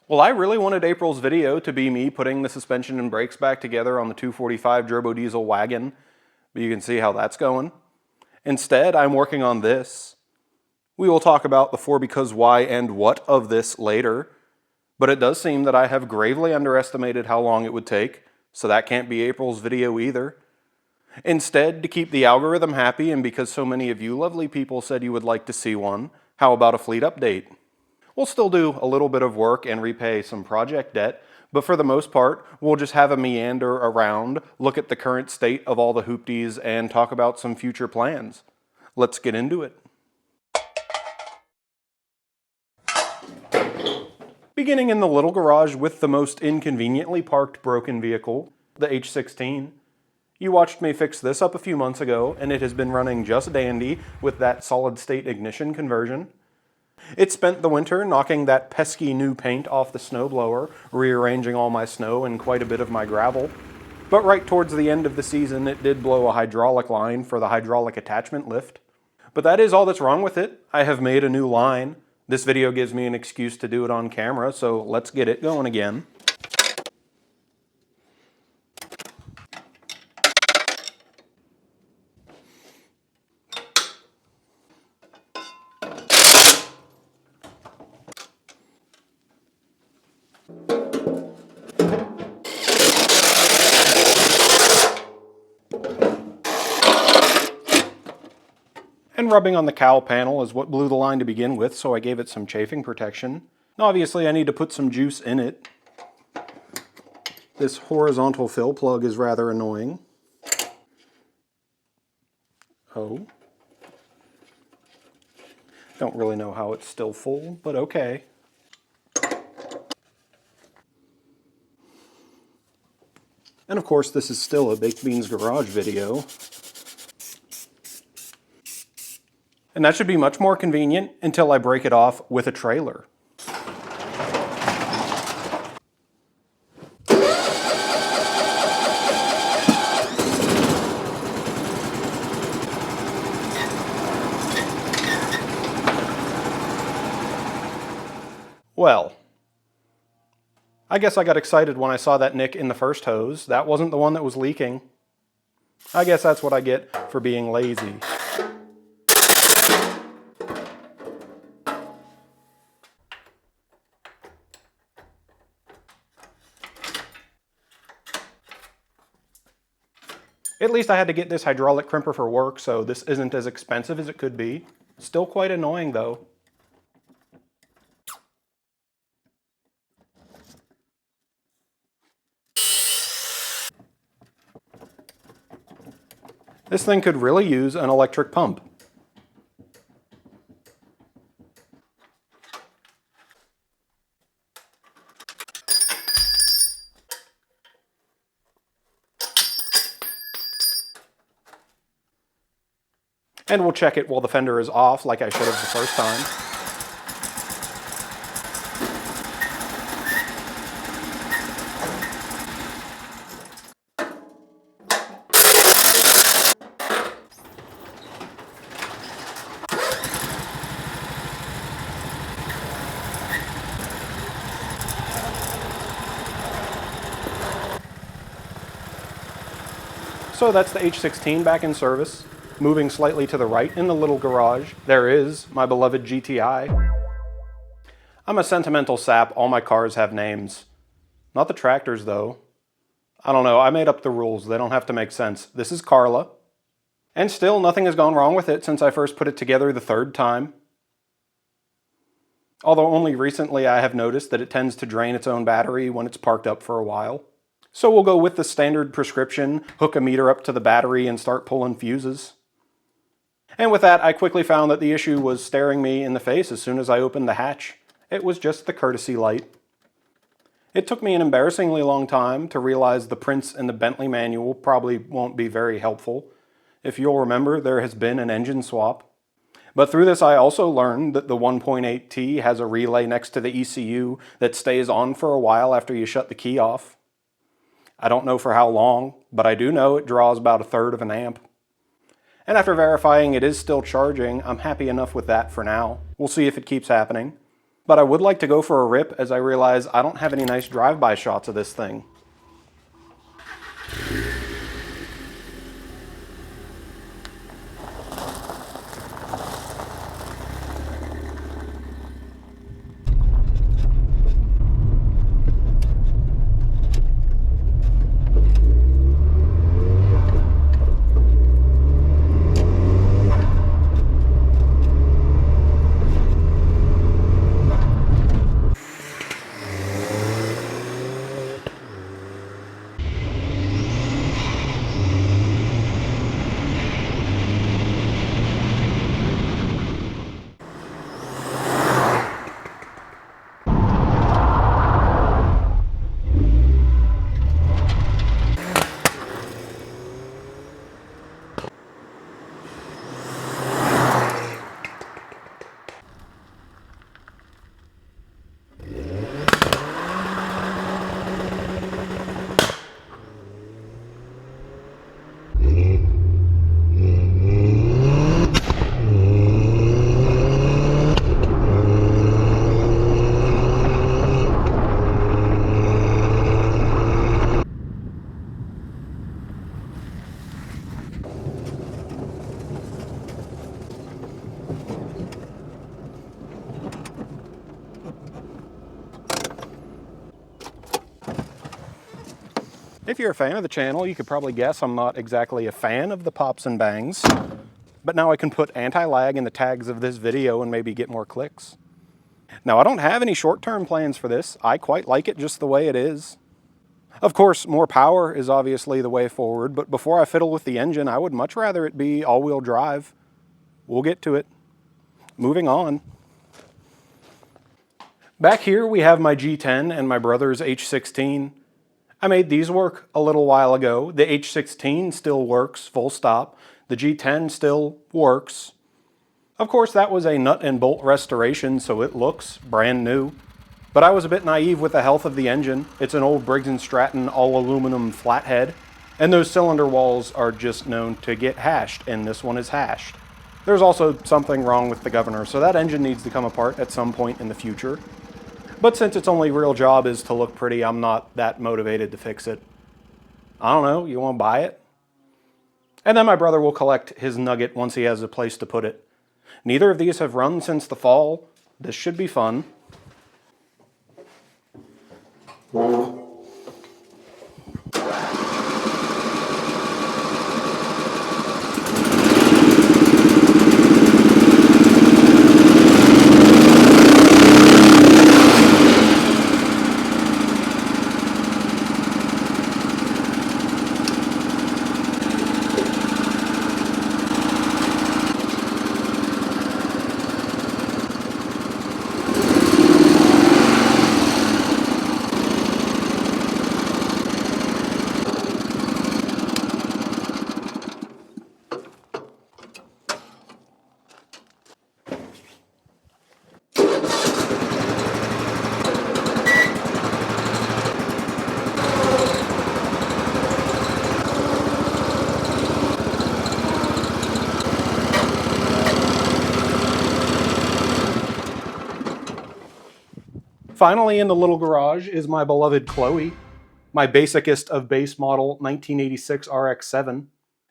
Well, I really wanted April's video to be me putting the suspension and brakes back together on the 245 Jurbodiesel Wagon, but you can see how that's going. Instead, I'm working on this. We will talk about the for, because, why, and what of this later, but it does seem that I have gravely underestimated how long it would take, so that can't be April's video either. Instead, to keep the algorithm happy, and because so many of you lovely people said you would like to see one, how about a fleet update? We'll still do a little bit of work and repay some project debt, but for the most part, we'll just have a meander around, look at the current state of all the hoopties, and talk about some future plans. Let's get into it. Beginning in the little garage with the most inconveniently parked broken vehicle, the H16. You watched me fix this up a few months ago, and it has been running just dandy with that solid-state ignition conversion. It spent the winter knocking that pesky new paint off the snowblower, rearranging all my snow and quite a bit of my gravel. But right towards the end of the season, it did blow a hydraulic line for the hydraulic attachment lift. But that is all that's wrong with it. I have made a new line. This video gives me an excuse to do it on camera, so let's get it going again. And rubbing on the cowl panel is what blew the line to begin with, so I gave it some chafing protection. And obviously I need to put some juice in it. This horizontal fill plug is rather annoying. Oh. Don't really know how it's still full, but okay. And of course this is still a Baked Beans Garage video. And that should be much more convenient until I break it off with a trailer. Well, I guess I got excited when I saw that nick in the first hose. That wasn't the one that was leaking. I guess that's what I get for being lazy. At least I had to get this hydraulic crimper for work, so this isn't as expensive as it could be. Still quite annoying though. This thing could really use an electric pump. And we'll check it while the fender is off, like I should have the first time. So that's the H16 back in service. Moving slightly to the right in the little garage, there is my beloved GTI. I'm a sentimental sap, all my cars have names. Not the tractors though. I don't know, I made up the rules, they don't have to make sense. This is Carla. And still nothing has gone wrong with it since I first put it together the third time. Although only recently I have noticed that it tends to drain its own battery when it's parked up for a while. So we'll go with the standard prescription, hook a meter up to the battery and start pulling fuses. And with that, I quickly found that the issue was staring me in the face as soon as I opened the hatch. It was just the courtesy light. It took me an embarrassingly long time to realize the prints in the Bentley manual probably won't be very helpful. If you'll remember, there has been an engine swap. But through this I also learned that the 1.8T has a relay next to the ECU that stays on for a while after you shut the key off. I don't know for how long, but I do know it draws about 1/3 of an amp. And after verifying it is still charging, I'm happy enough with that for now. We'll see if it keeps happening. But I would like to go for a rip as I realize I don't have any nice drive-by shots of this thing. If you're a fan of the channel, you could probably guess I'm not exactly a fan of the pops and bangs, but now I can put anti-lag in the tags of this video and maybe get more clicks. Now, I don't have any short-term plans for this. I quite like it just the way it is. Of course, more power is obviously the way forward, but before I fiddle with the engine, I would much rather it be all-wheel drive. We'll get to it. Moving on. Back here we have my G10 and my brother's H16. I made these work a little while ago. The H16 still works, full stop. The G10 still works. Of course, that was a nut and bolt restoration, so it looks brand new. But I was a bit naive with the health of the engine. It's an old Briggs & Stratton all-aluminum flathead, and those cylinder walls are just known to get hashed, and this one is hashed. There's also something wrong with the governor, so that engine needs to come apart at some point in the future. But since its only real job is to look pretty, I'm not that motivated to fix it. I don't know, you want to buy it? And then my brother will collect his nugget once he has a place to put it. Neither of these have run since the fall. This should be fun. Finally, in the little garage is my beloved Chloe, my basicest of base model 1986 RX-7.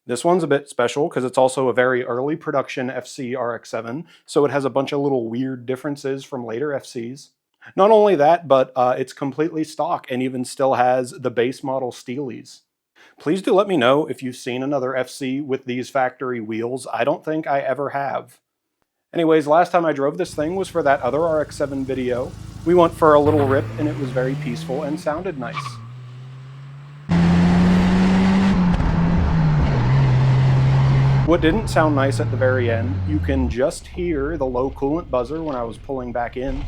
This one's a bit special because it's also a very early production FC RX-7, so it has a bunch of little weird differences from later FCs. Not only that, but it's completely stock and even still has the base model Steelies. Please do let me know if you've seen another FC with these factory wheels. I don't think I ever have. Anyways, last time I drove this thing was for that other RX-7 video. We went for a little rip and it was very peaceful and sounded nice. What didn't sound nice at the very end, you can just hear the low coolant buzzer when I was pulling back in.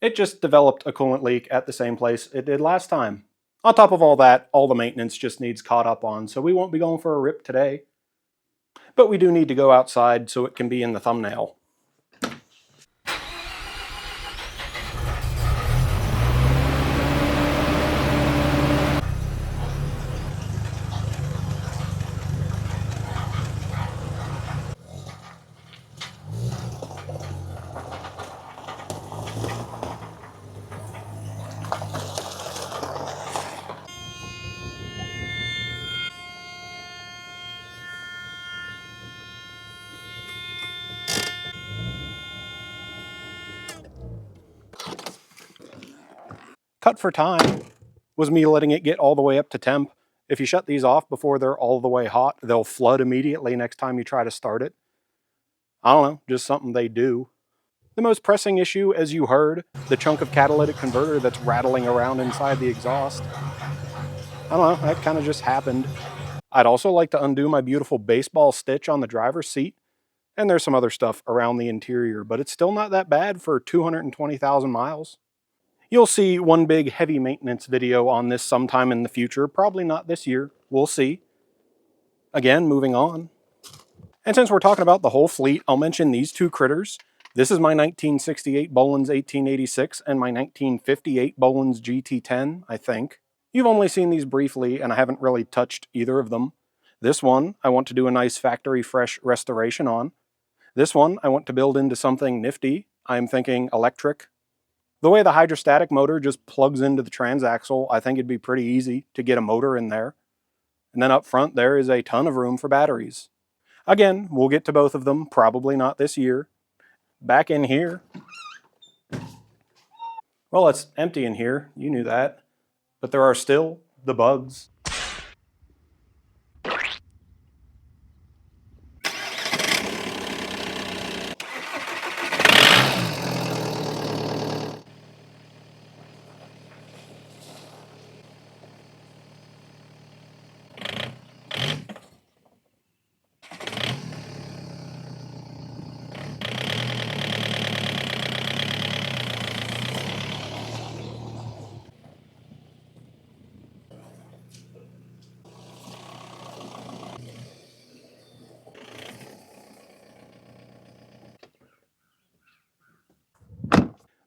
It just developed a coolant leak at the same place it did last time. On top of all that, all the maintenance just needs caught up on, so we won't be going for a rip today. But we do need to go outside so it can be in the thumbnail. cut for time was me letting it get all the way up to temp. If you shut these off before they're all the way hot, they'll flood immediately next time you try to start it. I don't know, just something they do. The most pressing issue, as you heard, the chunk of catalytic converter that's rattling around inside the exhaust. I don't know, that kind of just happened. I'd also like to undo my beautiful baseball stitch on the driver's seat, and there's some other stuff around the interior, but it's still not that bad for 220,000 miles. You'll see one big heavy maintenance video on this sometime in the future, probably not this year, we'll see. Again, moving on. And since we're talking about the whole fleet, I'll mention these two critters. This is my 1968 Bolens 1886 and my 1958 Bolens GT10, I think. You've only seen these briefly, and I haven't really touched either of them. This one, I want to do a nice factory fresh restoration on. This one, I want to build into something nifty. I'm thinking electric. The way the hydrostatic motor just plugs into the transaxle, I think it'd be pretty easy to get a motor in there. And then up front, there is a ton of room for batteries. Again, we'll get to both of them, probably not this year. Back in here, well, it's empty in here, you knew that. But there are still the bugs.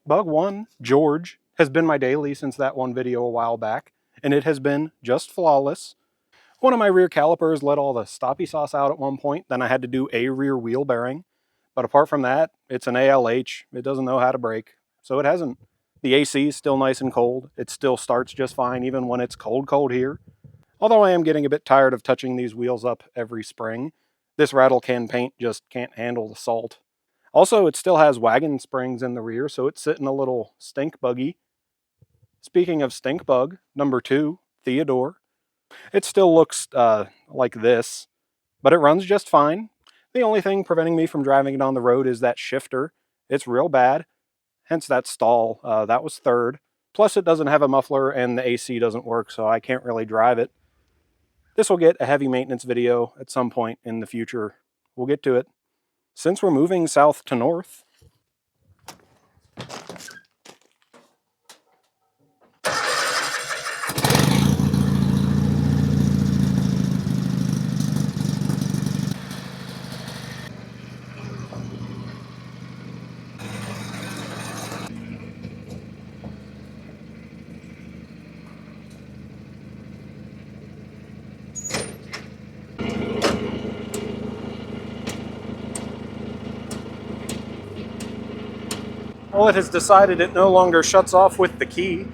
Bug 1, George, has been my daily since that one video a while back, and it has been just flawless. One of my rear calipers let all the stoppy sauce out at one point, then I had to do a rear wheel bearing. But apart from that, it's an ALH. It doesn't know how to brake, so it hasn't. The AC is still nice and cold. It still starts just fine even when it's cold here. Although I am getting a bit tired of touching these wheels up every spring. This rattle can paint just can't handle the salt. Also, it still has wagon springs in the rear, so it's sitting a little stink buggy. Speaking of stink bug, number 2, Theodore. It still looks like this, but it runs just fine. The only thing preventing me from driving it on the road is that shifter. It's real bad, hence that stall. That was 3rd. Plus it doesn't have a muffler and the AC doesn't work, so I can't really drive it. This will get a heavy maintenance video at some point in the future. We'll get to it. Since we're moving south to north, well, it has decided it no longer shuts off with the key.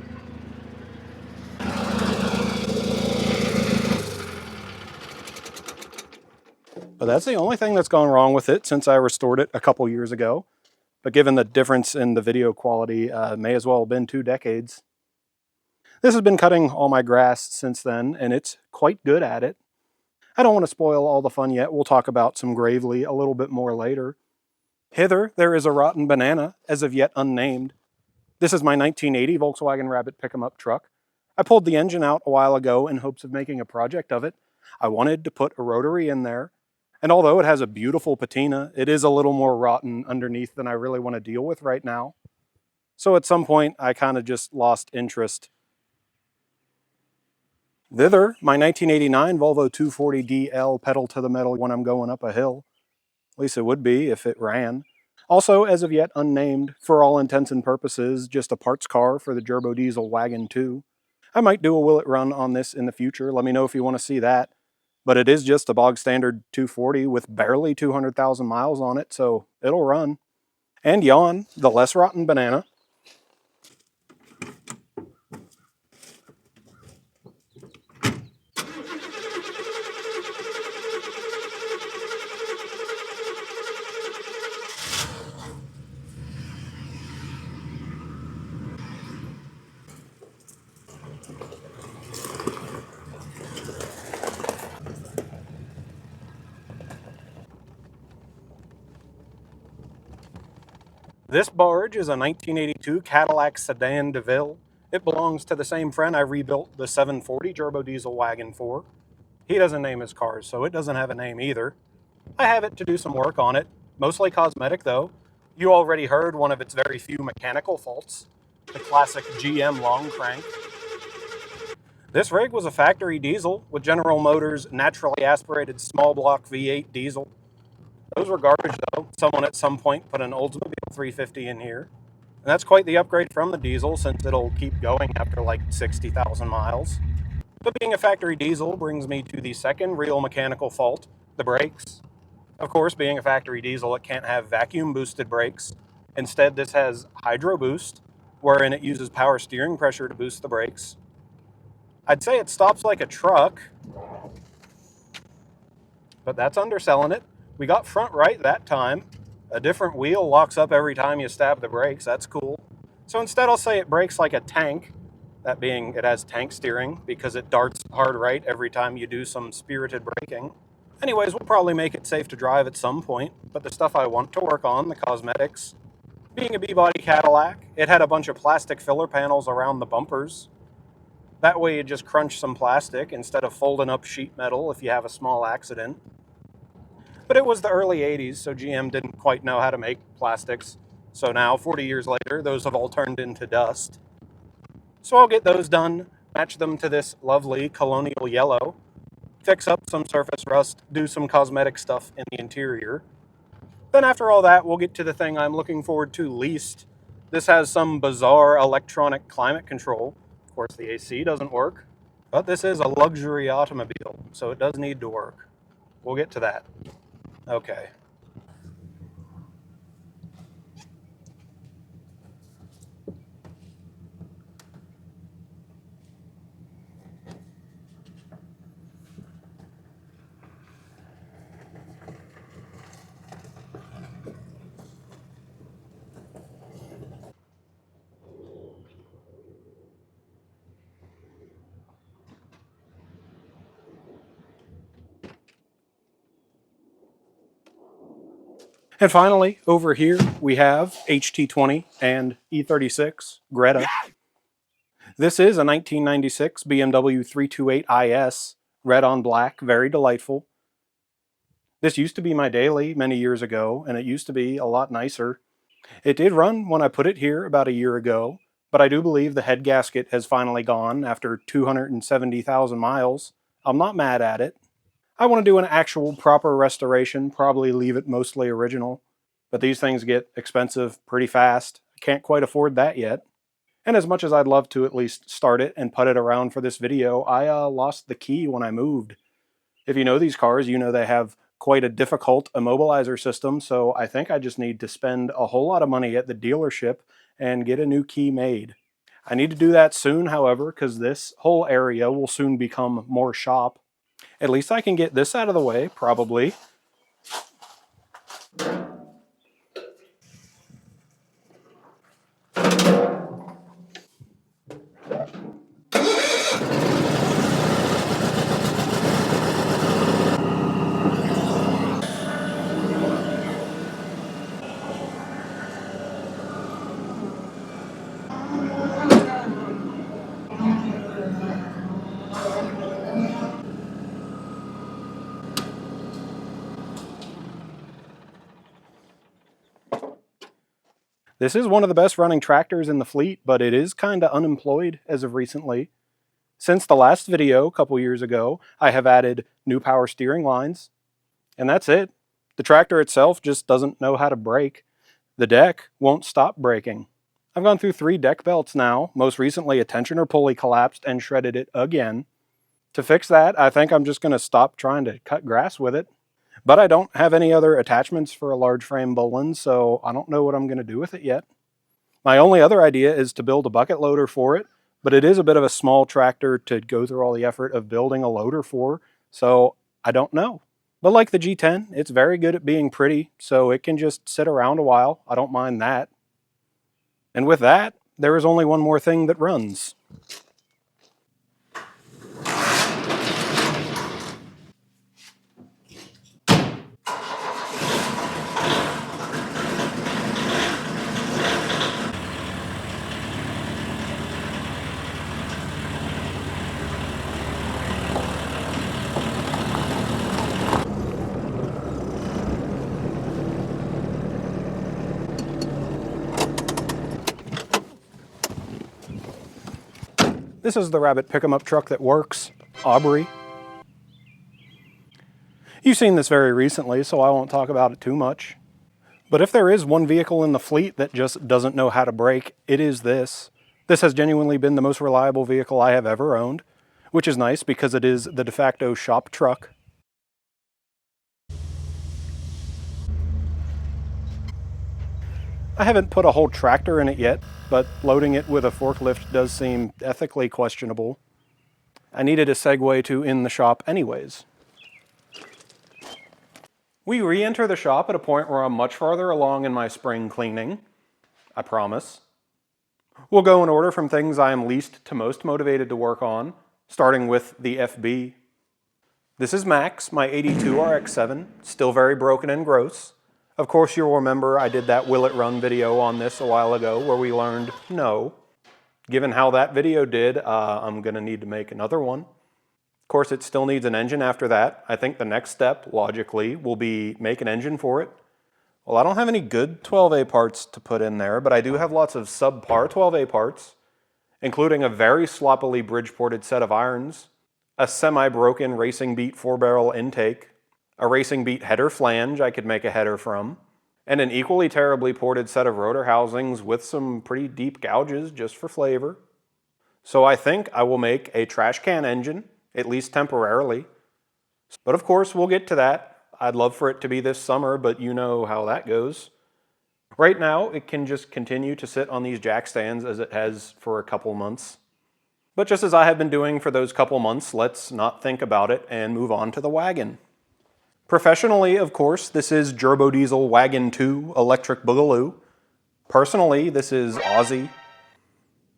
But that's the only thing that's gone wrong with it since I restored it a couple years ago. But given the difference in the video quality, may as well have been 2 decades. This has been cutting all my grass since then, and it's quite good at it. I don't want to spoil all the fun yet. We'll talk about some Gravely a little bit more later. Hither, there is a rotten banana, as of yet unnamed. This is my 1980 Volkswagen Rabbit pick-em-up truck. I pulled the engine out a while ago in hopes of making a project of it. I wanted to put a rotary in there, and although it has a beautiful patina, it is a little more rotten underneath than I really want to deal with right now. So at some point, I kind of just lost interest. Thither, my 1989 Volvo 240DL pedal to the metal when I'm going up a hill. At least it would be if it ran. Also, as of yet unnamed, for all intents and purposes, just a parts car for the Jurbodiesel Wagon 2. I might do a will it run on this in the future. Let me know if you want to see that. But it is just a bog standard 240 with barely 200,000 miles on it, so it'll run. And yawn, the less rotten banana. This barge is a 1982 Cadillac Sedan DeVille. It belongs to the same friend I rebuilt the 740 Jurbodiesel Wagon for. He doesn't name his cars, so it doesn't have a name either. I have it to do some work on it, mostly cosmetic though. You already heard one of its very few mechanical faults, the classic GM long crank. This rig was a factory diesel with General Motors naturally aspirated small block V8 diesel. Those were garbage though. Someone at some point put an Oldsmobile 350 in here. And that's quite the upgrade from the diesel since it'll keep going after like 60,000 miles. But being a factory diesel brings me to the second real mechanical fault, the brakes. Of course, being a factory diesel, it can't have vacuum boosted brakes. Instead, this has hydro boost, wherein it uses power steering pressure to boost the brakes. I'd say it stops like a truck, but that's underselling it. We got front right that time. A different wheel locks up every time you stab the brakes. That's cool. So instead, I'll say it brakes like a tank. That being, it has tank steering because it darts hard right every time you do some spirited braking. Anyways, we'll probably make it safe to drive at some point, but the stuff I want to work on, the cosmetics. Being a B-body Cadillac, it had a bunch of plastic filler panels around the bumpers. That way you just crunch some plastic instead of folding up sheet metal if you have a small accident. But it was the early 80s, so GM didn't quite know how to make plastics. So now, 40 years later, those have all turned into dust. So I'll get those done, match them to this lovely colonial yellow, fix up some surface rust, do some cosmetic stuff in the interior. Then after all that, we'll get to the thing I'm looking forward to least. This has some bizarre electronic climate control. Of course, the AC doesn't work, but this is a luxury automobile, so it does need to work. We'll get to that. Okay. And finally, over here, we have HT20 and E36 Greta. This is a 1996 BMW 328 IS, red on black, very delightful. This used to be my daily many years ago, and it used to be a lot nicer. It did run when I put it here about a year ago, but I do believe the head gasket has finally gone after 270,000 miles. I'm not mad at it. I want to do an actual proper restoration, probably leave it mostly original, but these things get expensive pretty fast. I can't quite afford that yet. And as much as I'd love to at least start it and put it around for this video, I lost the key when I moved. If you know these cars, you know they have quite a difficult immobilizer system, so I think I just need to spend a whole lot of money at the dealership and get a new key made. I need to do that soon, however, because this whole area will soon become more shop. At least I can get this out of the way, probably. This is one of the best running tractors in the fleet, but it is kinda unemployed as of recently. Since the last video, a couple years ago, I have added new power steering lines, and that's it. The tractor itself just doesn't know how to brake. The deck won't stop braking. I've gone through 3 deck belts now. Most recently, a tensioner pulley collapsed and shredded it again. To fix that, I think I'm just going to stop trying to cut grass with it. But I don't have any other attachments for a large frame Bolens, so I don't know what I'm going to do with it yet. My only other idea is to build a bucket loader for it, but it is a bit of a small tractor to go through all the effort of building a loader for, so I don't know. But like the G10, it's very good at being pretty, so it can just sit around a while. I don't mind that. And with that, there is only one more thing that runs. This is the rabbit pick-em-up truck that works, Aubrey. You've seen this very recently, so I won't talk about it too much. But if there is one vehicle in the fleet that just doesn't know how to brake, it is this. This has genuinely been the most reliable vehicle I have ever owned, which is nice because it is the de facto shop truck. I haven't put a whole tractor in it yet, but loading it with a forklift does seem ethically questionable. I needed a segue to in the shop anyways. We re-enter the shop at a point where I'm much farther along in my spring cleaning. I promise. We'll go in order from things I am least to most motivated to work on, starting with the FB. This is Max, my 82 RX-7, still very broken and gross. Of course you'll remember I did that Will It Run video on this a while ago where we learned no. Given how that video did, I'm gonna need to make another one. Of course, it still needs an engine after that. I think the next step, logically, will be make an engine for it. Well, I don't have any good 12A parts to put in there, but I do have lots of subpar 12A parts, including a very sloppily bridge-ported set of irons, a semi-broken Racing Beat 4-barrel intake, a Racing Beat header flange I could make a header from, and an equally terribly ported set of rotor housings with some pretty deep gouges just for flavor. So I think I will make a trash can engine, at least temporarily. But of course, we'll get to that. I'd love for it to be this summer, but you know how that goes. Right now, it can just continue to sit on these jack stands as it has for a couple months. But just as I have been doing for those couple months, let's not think about it and move on to the wagon. Professionally, of course, this is Jurbodiesel Wagon 2 Electric Boogaloo. Personally, this is Aussie.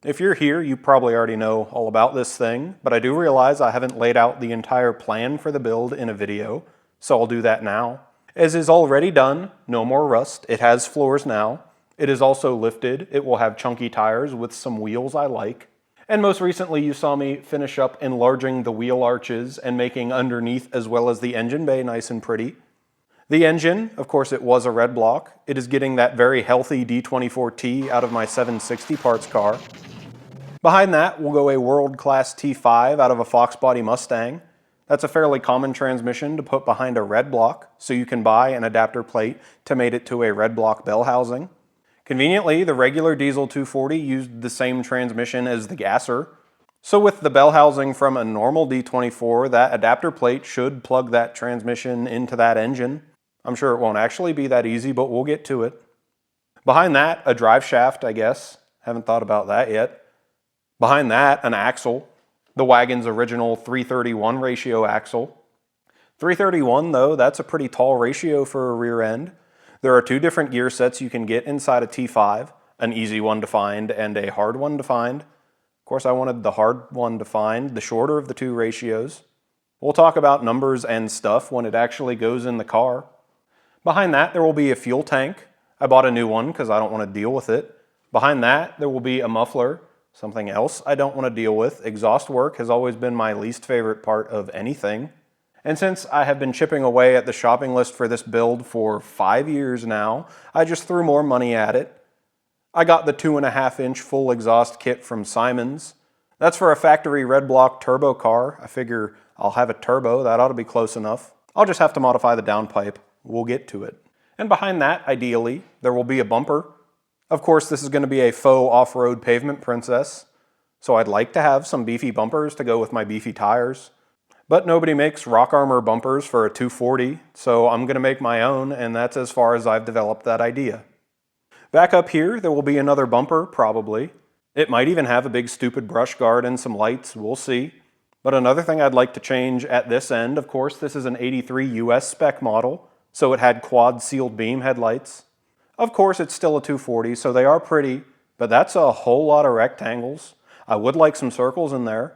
If you're here, you probably already know all about this thing, but I do realize I haven't laid out the entire plan for the build in a video, so I'll do that now. As is already done, no more rust. It has floors now. It is also lifted. It will have chunky tires with some wheels I like. And most recently you saw me finish up enlarging the wheel arches and making underneath as well as the engine bay nice and pretty. The engine, of course it was a red block. It is getting that very healthy D24T out of my 760 parts car. Behind that will go a world-class T5 out of a Fox Body Mustang. That's a fairly common transmission to put behind a red block, so you can buy an adapter plate to mate it to a red block bell housing. Conveniently, the regular diesel 240 used the same transmission as the gasser. So with the bell housing from a normal D24, that adapter plate should plug that transmission into that engine. I'm sure it won't actually be that easy, but we'll get to it. Behind that, a drive shaft, I guess. Haven't thought about that yet. Behind that, an axle. The wagon's original 3:31 ratio axle. 3:31 though, that's a pretty tall ratio for a rear end. There are two different gear sets you can get inside a T5, an easy one to find and a hard one to find. Of course, I wanted the hard one to find, the shorter of the two ratios. We'll talk about numbers and stuff when it actually goes in the car. Behind that, there will be a fuel tank. I bought a new one because I don't want to deal with it. Behind that, there will be a muffler. Something else I don't want to deal with. Exhaust work has always been my least favorite part of anything. And since I have been chipping away at the shopping list for this build for 5 years now, I just threw more money at it. I got the 2.5-inch full exhaust kit from Simon's. That's for a factory red block turbo car. I figure I'll have a turbo, that ought to be close enough. I'll just have to modify the downpipe. We'll get to it. And behind that, ideally, there will be a bumper. Of course, this is going to be a faux off-road pavement princess, so I'd like to have some beefy bumpers to go with my beefy tires. But nobody makes rock armor bumpers for a 240, so I'm going to make my own, and that's as far as I've developed that idea. Back up here, there will be another bumper, probably. It might even have a big stupid brush guard and some lights, we'll see. But another thing I'd like to change at this end, of course, this is an 83 US spec model, so it had quad sealed beam headlights. Of course, it's still a 240, so they are pretty, but that's a whole lot of rectangles. I would like some circles in there,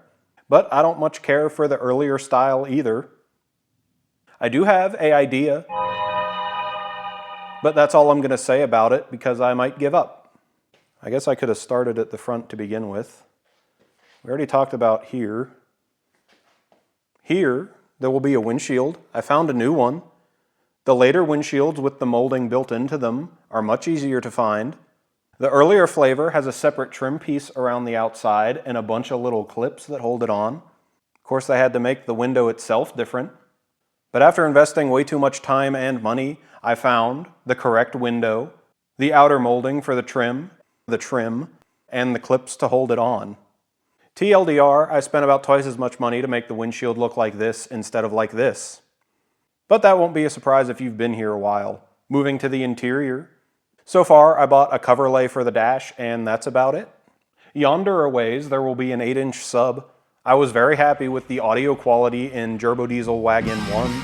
but I don't much care for the earlier style either. I do have an idea, but that's all I'm going to say about it because I might give up. I guess I could have started at the front to begin with. We already talked about here. Here, there will be a windshield. I found a new one. The later windshields with the molding built into them are much easier to find. The earlier flavor has a separate trim piece around the outside and a bunch of little clips that hold it on. Of course, they had to make the window itself different. But after investing way too much time and money, I found the correct window, the outer molding for the trim, and the clips to hold it on. TLDR, I spent about twice as much money to make the windshield look like this instead of like this. But that won't be a surprise if you've been here a while. Moving to the interior. So far, I bought a cover lay for the dash, and that's about it. Yonder a ways, there will be an 8-inch sub. I was very happy with the audio quality in Jurbodiesel Wagon 1,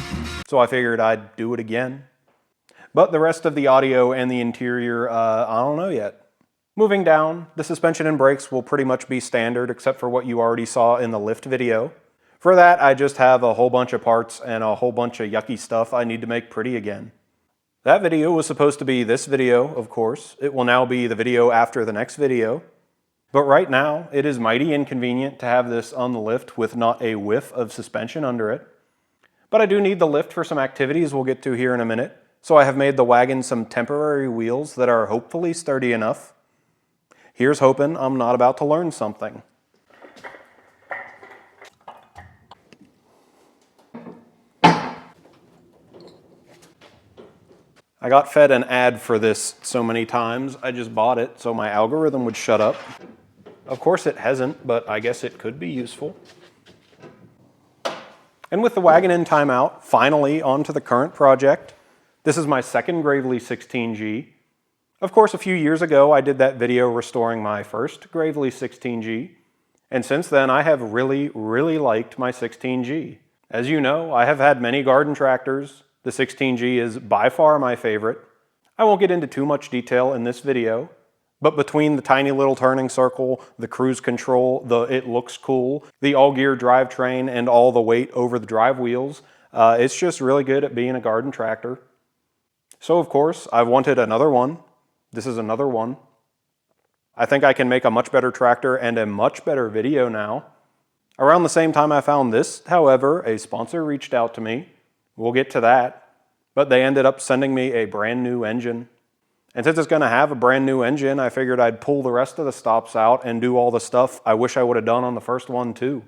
so I figured I'd do it again. But the rest of the audio and the interior, I don't know yet. Moving down, the suspension and brakes will pretty much be standard except for what you already saw in the lift video. For that, I just have a whole bunch of parts and a whole bunch of yucky stuff I need to make pretty again. That video was supposed to be this video, of course. It will now be the video after the next video. But right now, it is mighty inconvenient to have this on the lift with not a whiff of suspension under it. But I do need the lift for some activities we'll get to here in a minute, so I have made the wagon some temporary wheels that are hopefully sturdy enough. Here's hoping I'm not about to learn something. I got fed an ad for this so many times, I just bought it so my algorithm would shut up. Of course it hasn't, but I guess it could be useful. And with the wagon in timeout, finally on to the current project. This is my second Gravely 16G. Of course, a few years ago I did that video restoring my first Gravely 16G, and since then I have really liked my 16G. As you know, I have had many garden tractors. The 16G is by far my favorite. I won't get into too much detail in this video, but between the tiny little turning circle, the cruise control, the it looks cool, the all-gear drivetrain, and all the weight over the drive wheels, it's just really good at being a garden tractor. So of course, I've wanted another one. This is another one. I think I can make a much better tractor and a much better video now. Around the same time I found this, however, a sponsor reached out to me. We'll get to that, but they ended up sending me a brand new engine. And since it's going to have a brand new engine, I figured I'd pull the rest of the stops out and do all the stuff I wish I would have done on the first one too.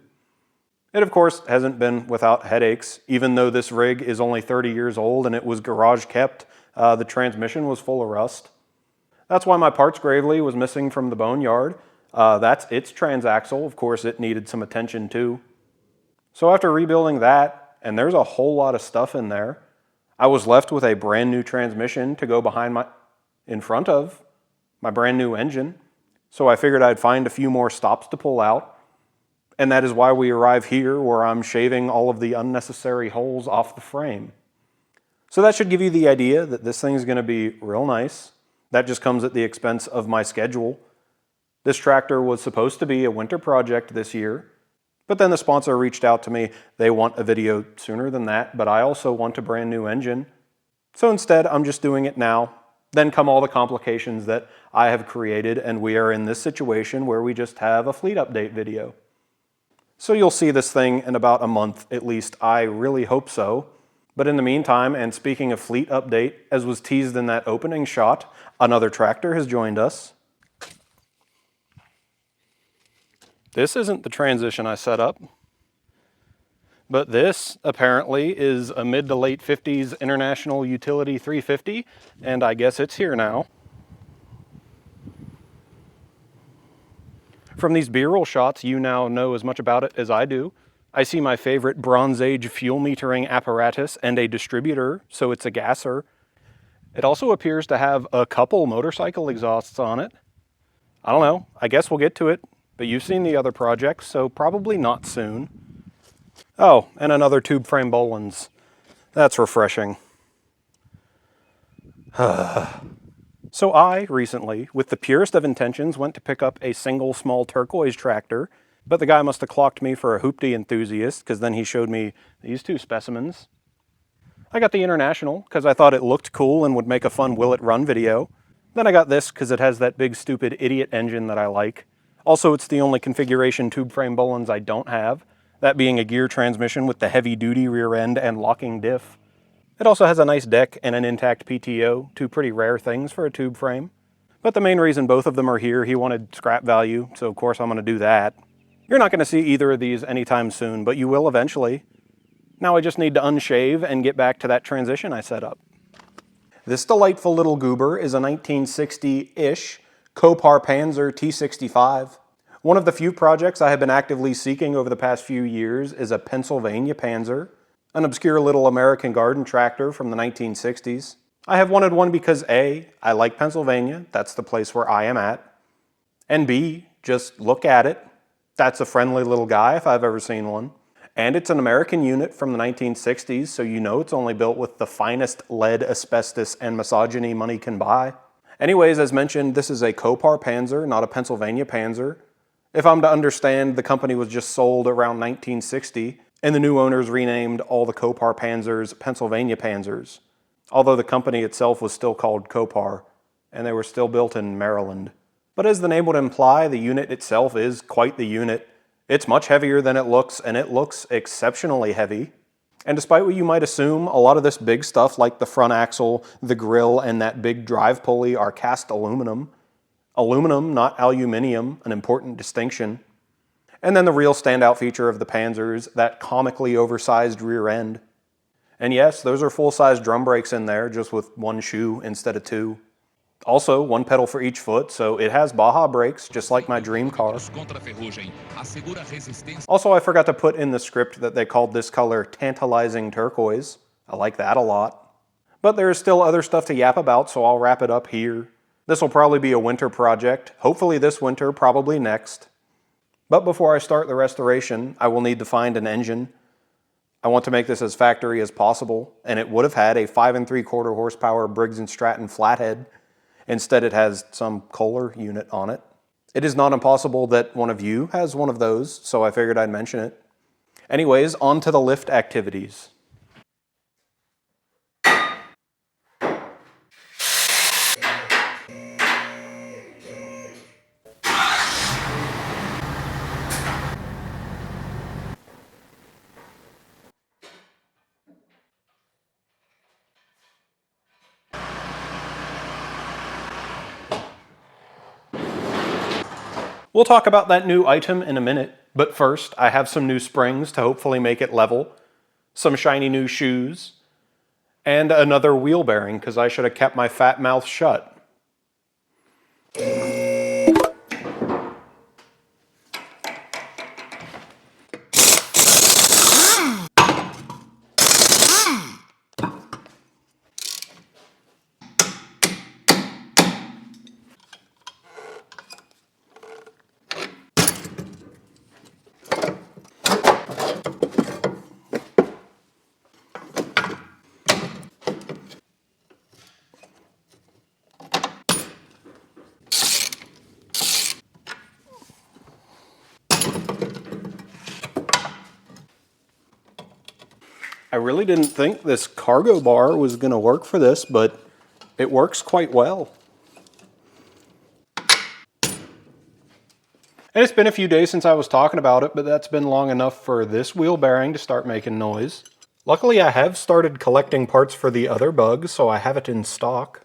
It of course hasn't been without headaches. Even though this rig is only 30 years old and it was garage kept, the transmission was full of rust. That's why my parts Gravely was missing from the boneyard. That's its transaxle. Of course it needed some attention too. So after rebuilding that, and there's a whole lot of stuff in there, I was left with a brand new transmission to go in front of my brand new engine. So I figured I'd find a few more stops to pull out. And that is why we arrive here, where I'm shaving all of the unnecessary holes off the frame. So that should give you the idea that this thing's going to be real nice. That just comes at the expense of my schedule. This tractor was supposed to be a winter project this year. But then the sponsor reached out to me. They want a video sooner than that, but I also want a brand new engine. So instead, I'm just doing it now. Then come all the complications that I have created, and we are in this situation where we just have a fleet update video. So you'll see this thing in about a month, at least I really hope so. But in the meantime, and speaking of fleet update, as was teased in that opening shot, another tractor has joined us. This isn't the transition I set up, but this apparently is a mid to late 50s International Utility 350, and I guess it's here now. From these B-roll shots, you now know as much about it as I do. I see my favorite Bronze Age fuel metering apparatus and a distributor, so it's a gasser. It also appears to have a couple motorcycle exhausts on it. I don't know, I guess we'll get to it. But you've seen the other projects, so probably not soon. Oh, and another tube frame Bolens. That's refreshing. So I, recently, with the purest of intentions, went to pick up a single small turquoise tractor, but the guy must have clocked me for a hoopty enthusiast, because then he showed me these two specimens. I got the International, because I thought it looked cool and would make a fun Will It Run video. Then I got this, because it has that big stupid idiot engine that I like. Also, it's the only configuration tube frame Bolens I don't have, that being a gear transmission with the heavy-duty rear end and locking diff. It also has a nice deck and an intact PTO, two pretty rare things for a tube frame. But the main reason both of them are here, he wanted scrap value, so of course I'm going to do that. You're not going to see either of these anytime soon, but you will eventually. Now I just need to unshave and get back to that transition I set up. This delightful little goober is a 1960-ish Copar Panzer T65. One of the few projects I have been actively seeking over the past few years is a Pennsylvania Panzer, an obscure little American garden tractor from the 1960s. I have wanted one because A, I like Pennsylvania, that's the place where I am at, and B, just look at it, that's a friendly little guy if I've ever seen one. And it's an American unit from the 1960s, so you know it's only built with the finest lead, asbestos, and misogyny money can buy. Anyways, as mentioned, this is a Copar Panzer, not a Pennsylvania Panzer. If I'm to understand, the company was just sold around 1960, and the new owners renamed all the Copar Panzers Pennsylvania Panzers, although the company itself was still called Copar, and they were still built in Maryland. But as the name would imply, the unit itself is quite the unit. It's much heavier than it looks, and it looks exceptionally heavy. And despite what you might assume, a lot of this big stuff like the front axle, the grille, and that big drive pulley are cast aluminum. Aluminum, not aluminium, an important distinction. And then the real standout feature of the Panzers, that comically oversized rear end. And yes, those are full-size drum brakes in there, just with one shoe instead of two. Also, one pedal for each foot, so it has Baja brakes, just like my dream car. Also, I forgot to put in the script that they called this color tantalizing turquoise. I like that a lot. But there is still other stuff to yap about, so I'll wrap it up here. This will probably be a winter project, hopefully this winter, probably next. But before I start the restoration, I will need to find an engine. I want to make this as factory as possible, and it would have had a 5 3/4 horsepower Briggs & Stratton flathead. Instead, it has some Kohler unit on it. It is not impossible that one of you has one of those, so I figured I'd mention it. Anyways, on to the lift activities. We'll talk about that new item in a minute, but first I have some new springs to hopefully make it level, some shiny new shoes, and another wheel bearing because I should have kept my fat mouth shut. I really didn't think this cargo bar was going to work for this, but it works quite well. And it's been a few days since I was talking about it, but that's been long enough for this wheel bearing to start making noise. Luckily, I have started collecting parts for the other bug, so I have it in stock.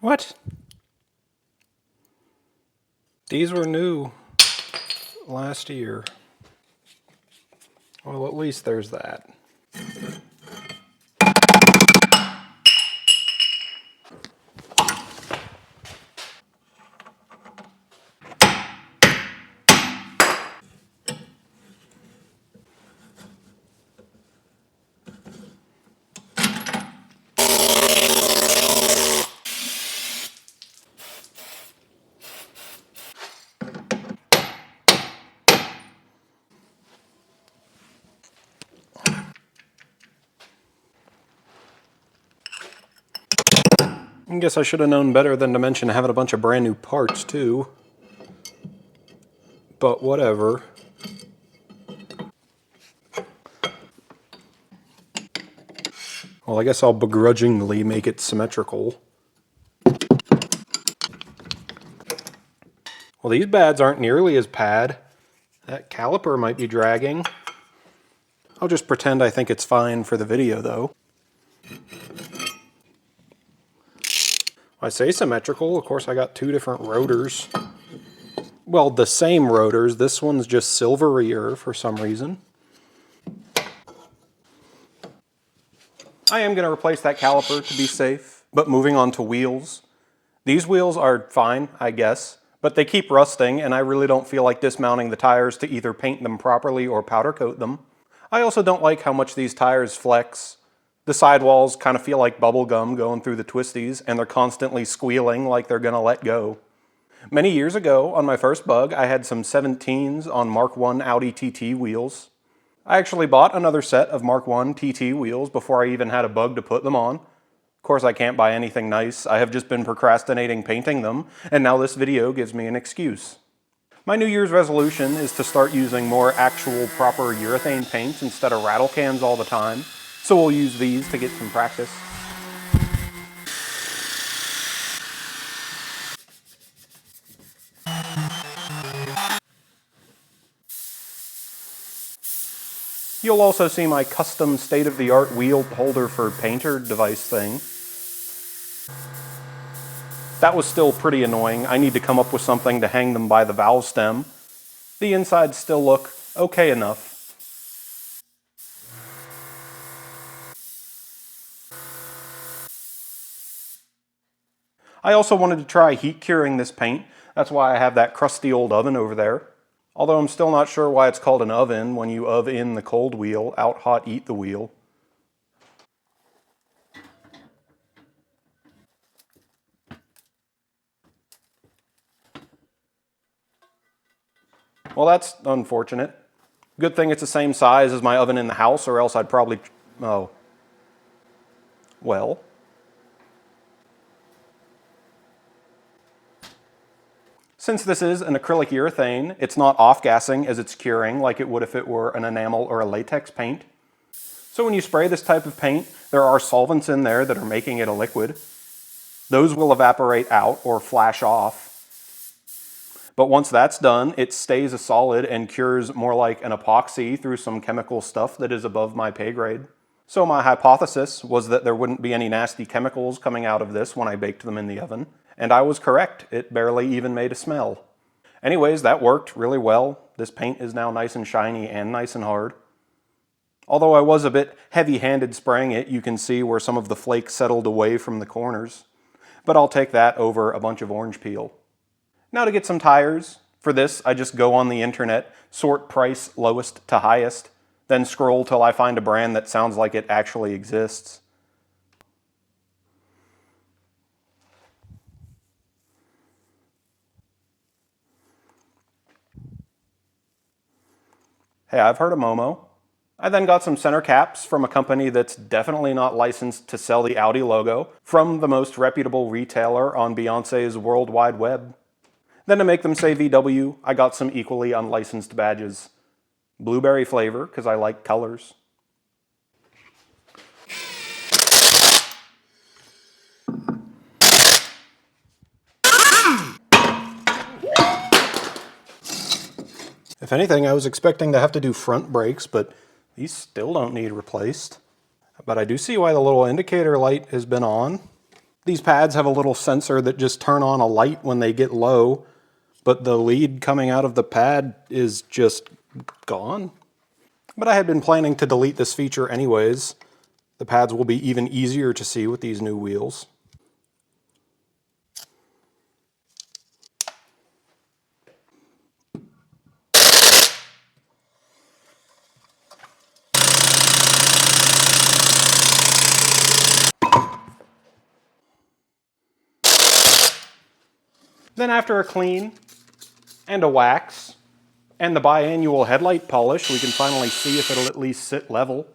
What? These were new last year. Well, at least there's that. I guess I should have known better than to mention having a bunch of brand new parts too. But whatever. Well, I guess I'll begrudgingly make it symmetrical. Well, these bads aren't nearly as bad. That caliper might be dragging. I'll just pretend I think it's fine for the video though. I say symmetrical, of course I got two different rotors. Well, the same rotors, this one's just silverier for some reason. I am going to replace that caliper to be safe, but moving on to wheels. These wheels are fine, I guess, but they keep rusting and I really don't feel like dismounting the tires to either paint them properly or powder coat them. I also don't like how much these tires flex. The sidewalls kind of feel like bubble gum going through the twisties, and they're constantly squealing like they're gonna let go. Many years ago, on my first bug, I had some 17s on Mark I Audi TT wheels. I actually bought another set of Mark I TT wheels before I even had a bug to put them on. Of course, I can't buy anything nice. I have just been procrastinating painting them, and now this video gives me an excuse. My New Year's resolution is to start using more actual proper urethane paints instead of rattle cans all the time. So we'll use these to get some practice. You'll also see my custom state-of-the-art wheel holder for painter device thing. That was still pretty annoying. I need to come up with something to hang them by the valve stem. The insides still look okay enough. I also wanted to try heat curing this paint. That's why I have that crusty old oven over there. Although I'm still not sure why it's called an oven when you in the cold wheel, out hot eat the wheel. Well, that's unfortunate. Good thing it's the same size as my oven in the house, or else I'd probably... oh. Well. Since this is an acrylic urethane, it's not off-gassing as it's curing like it would if it were an enamel or a latex paint. So when you spray this type of paint, there are solvents in there that are making it a liquid. Those will evaporate out or flash off. But once that's done, it stays a solid and cures more like an epoxy through some chemical stuff that is above my pay grade. So my hypothesis was that there wouldn't be any nasty chemicals coming out of this when I baked them in the oven. And I was correct, it barely even made a smell. Anyways, that worked really well. This paint is now nice and shiny and nice and hard. Although I was a bit heavy-handed spraying it, you can see where some of the flakes settled away from the corners. But I'll take that over a bunch of orange peel. Now to get some tires. For this, I just go on the internet, sort price lowest to highest, then scroll till I find a brand that sounds like it actually exists. Hey, I've heard of Momo. I then got some center caps from a company that's definitely not licensed to sell the Audi logo, from the most reputable retailer on Beyonce's World Wide Web. Then to make them say VW, I got some equally unlicensed badges. Blueberry flavor, because I like colors. If anything, I was expecting to have to do front brakes, but these still don't need replaced. But I do see why the little indicator light has been on. These pads have a little sensor that just turn on a light when they get low, but the lead coming out of the pad is just gone. But I had been planning to delete this feature anyways. The pads will be even easier to see with these new wheels. Then after a clean and a wax and the biannual headlight polish, we can finally see if it'll at least sit level.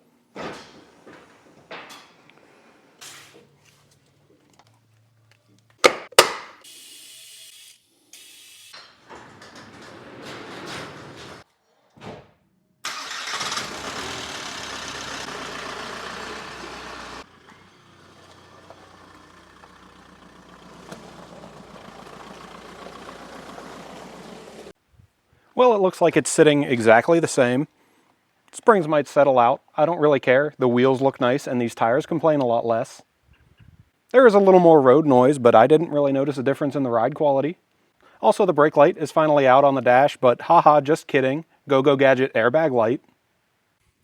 Well, it looks like it's sitting exactly the same. Springs might settle out. I don't really care. The wheels look nice and these tires complain a lot less. There is a little more road noise, but I didn't really notice a difference in the ride quality. Also, the brake light is finally out on the dash, but haha, just kidding. Go-Go Gadget airbag light.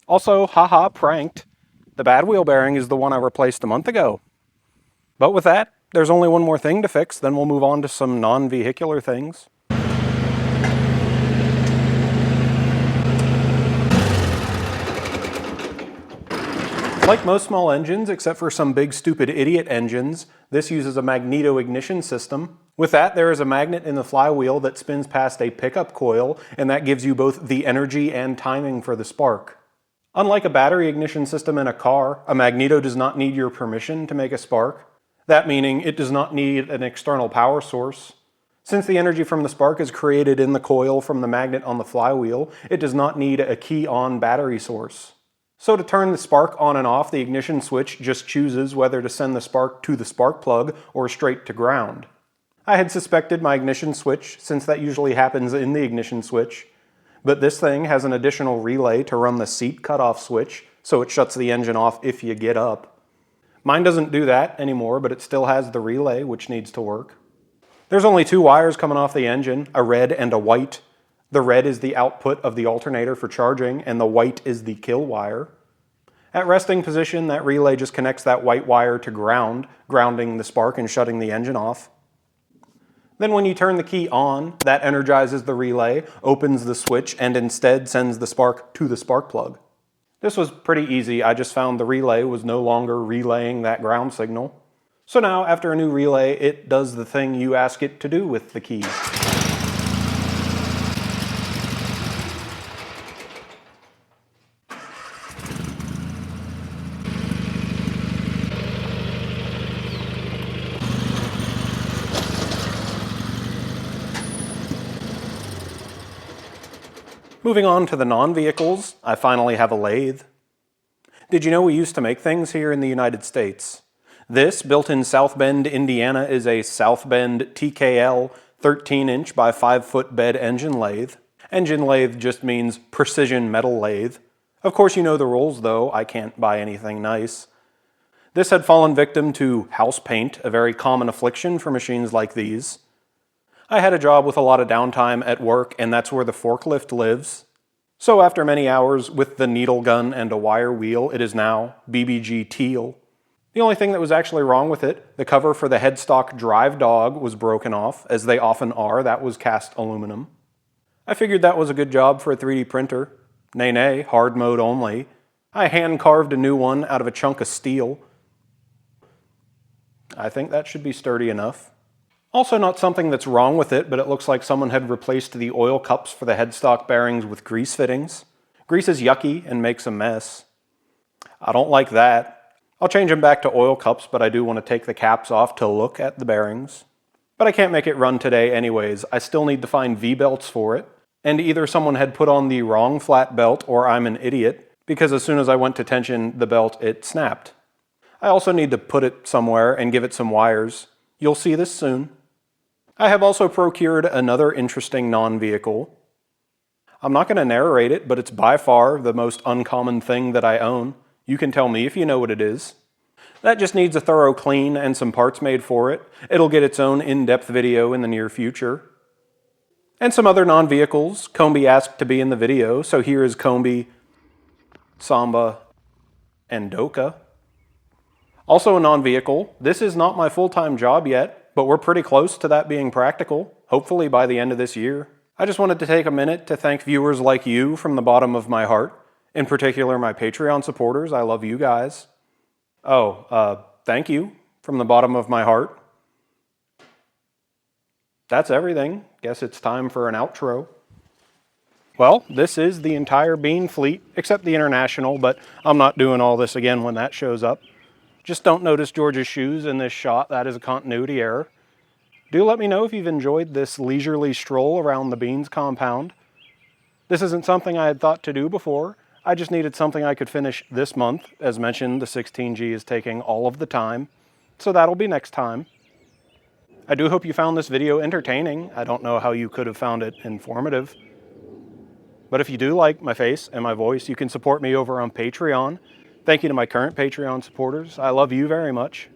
Also, haha, pranked. The bad wheel bearing is the one I replaced a month ago. But with that, there's only one more thing to fix, then we'll move on to some non-vehicular things. Like most small engines, except for some big stupid idiot engines, this uses a magneto ignition system. With that, there is a magnet in the flywheel that spins past a pickup coil, and that gives you both the energy and timing for the spark. Unlike a battery ignition system in a car, a magneto does not need your permission to make a spark. That meaning it does not need an external power source. Since the energy from the spark is created in the coil from the magnet on the flywheel, it does not need a key-on battery source. So to turn the spark on and off, the ignition switch just chooses whether to send the spark to the spark plug or straight to ground. I had suspected my ignition switch, since that usually happens in the ignition switch, but this thing has an additional relay to run the seat cutoff switch, so it shuts the engine off if you get up. Mine doesn't do that anymore, but it still has the relay, which needs to work. There's only two wires coming off the engine, a red and a white. The red is the output of the alternator for charging, and the white is the kill wire. At resting position, that relay just connects that white wire to ground, grounding the spark and shutting the engine off. Then when you turn the key on, that energizes the relay, opens the switch, and instead sends the spark to the spark plug. This was pretty easy. I just found the relay was no longer relaying that ground signal. So now, after a new relay, it does the thing you ask it to do with the key. Moving on to the non-vehicles, I finally have a lathe. Did you know we used to make things here in the United States? This, built in South Bend, Indiana, is a South Bend TKL 13-inch by 5-foot bed engine lathe. Engine lathe just means precision metal lathe. Of course you know the rules though, I can't buy anything nice. This had fallen victim to house paint, a very common affliction for machines like these. I had a job with a lot of downtime at work, and that's where the forklift lives. So after many hours with the needle gun and a wire wheel, it is now BBG teal. The only thing that was actually wrong with it, the cover for the headstock drive dog was broken off, as they often are. That was cast aluminum. I figured that was a good job for a 3D printer. Nay, hard mode only. I hand carved a new one out of a chunk of steel. I think that should be sturdy enough. Also not something that's wrong with it, but it looks like someone had replaced the oil cups for the headstock bearings with grease fittings. Grease is yucky and makes a mess. I don't like that. I'll change them back to oil cups, but I do want to take the caps off to look at the bearings. But I can't make it run today anyways. I still need to find V-belts for it. And either someone had put on the wrong flat belt or I'm an idiot, because as soon as I went to tension the belt, it snapped. I also need to put it somewhere and give it some wires. You'll see this soon. I have also procured another interesting non-vehicle. I'm not going to narrate it, but it's by far the most uncommon thing that I own. You can tell me if you know what it is. That just needs a thorough clean and some parts made for it. It'll get its own in-depth video in the near future. And some other non-vehicles. Combi asked to be in the video, so here is Combi, Samba, and Doka. Also a non-vehicle. This is not my full-time job yet, but we're pretty close to that being practical, hopefully by the end of this year. I just wanted to take a minute to thank viewers like you from the bottom of my heart, in particular my Patreon supporters. I love you guys. Thank you from the bottom of my heart. That's everything. Guess it's time for an outro. Well, this is the entire Bean fleet, except the International, but I'm not doing all this again when that shows up. Just don't notice George's shoes in this shot. That is a continuity error. Do let me know if you've enjoyed this leisurely stroll around the Beans compound. This isn't something I had thought to do before. I just needed something I could finish this month. As mentioned, the 16G is taking all of the time, so that'll be next time. I do hope you found this video entertaining. I don't know how you could have found it informative. But if you do like my face and my voice, you can support me over on Patreon. Thank you to my current Patreon supporters. I love you very much.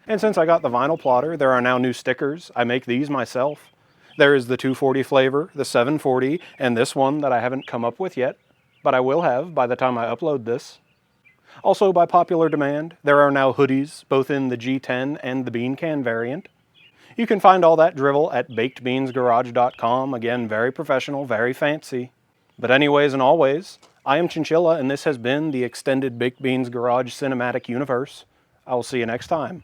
And since I got the vinyl plotter, there are now new stickers. I make these myself. There is the 240 flavor, the 740, and this one that I haven't come up with yet, but I will have by the time I upload this. Also, by popular demand, there are now hoodies, both in the G10 and the bean can variant. You can find all that drivel at bakedbeansgarage.com. Again, very professional, very fancy. But anyways and always, I am Chinchilla, and this has been the extended Baked Beans Garage Cinematic Universe. I will see you next time.